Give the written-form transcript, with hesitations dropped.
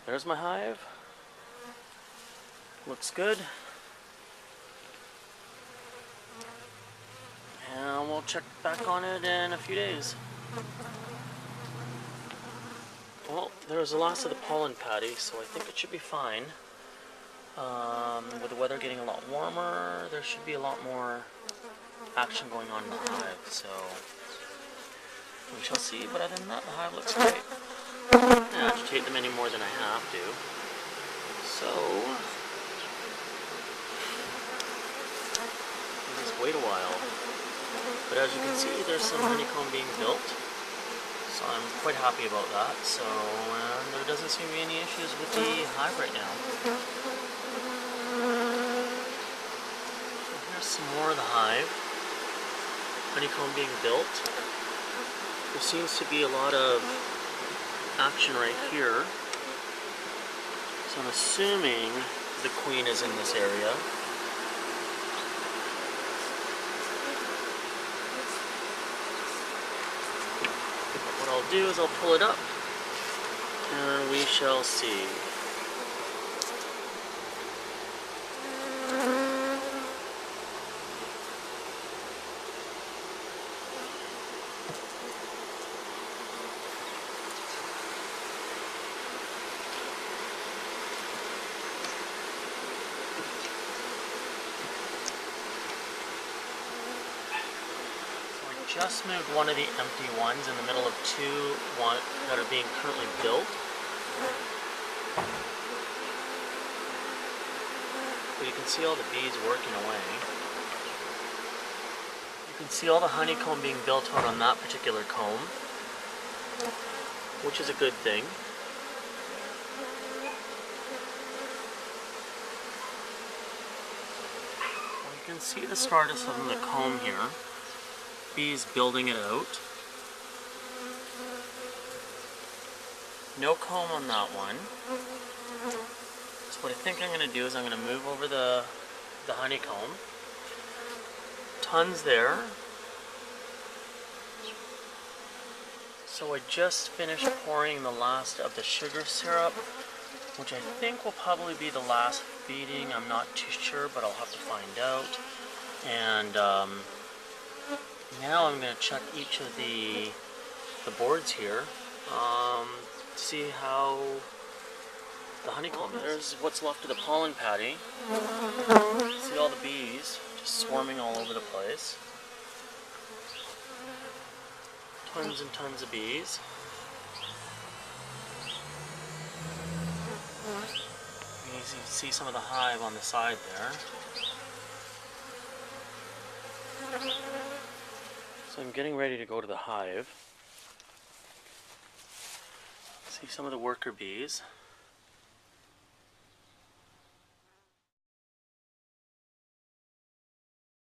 There's my hive. Looks good. And we'll check back on it in a few days. Well, there's the last of the pollen patty, so I think it should be fine. With the weather getting a lot warmer, there should be a lot more action going on in the hive, so we shall see. But other than that, the hive looks great. I don't agitate them any more than I have to. So, we'll just wait a while. But as you can see, there's some honeycomb being built. So I'm quite happy about that. So there doesn't seem to be any issues with the hive right now. So here's some more of the hive. Honeycomb being built. There seems to be a lot of action right here. So I'm assuming the queen is in this area. What I'll do is I'll pull it up and we shall see. Just moved one of the empty ones in the middle of two that are being currently built. But you can see all the bees working away. You can see all the honeycomb being built out on that particular comb, which is a good thing. Well, you can see the stardust on the comb here. Bees building it out. No comb on that one. So what I think I'm going to do is I'm going to move over the honeycomb. Tons there. So I just finished pouring the last of the sugar syrup, which I think will probably be the last feeding. I'm not too sure, but I'll have to find out. And now I'm going to check each of the boards here to see how the honeycomb is. There's what's left of the pollen patty. See all the bees just swarming all over the place. Tons and tons of bees. You can see some of the hive on the side there. So I'm getting ready to go to the hive. See some of the worker bees.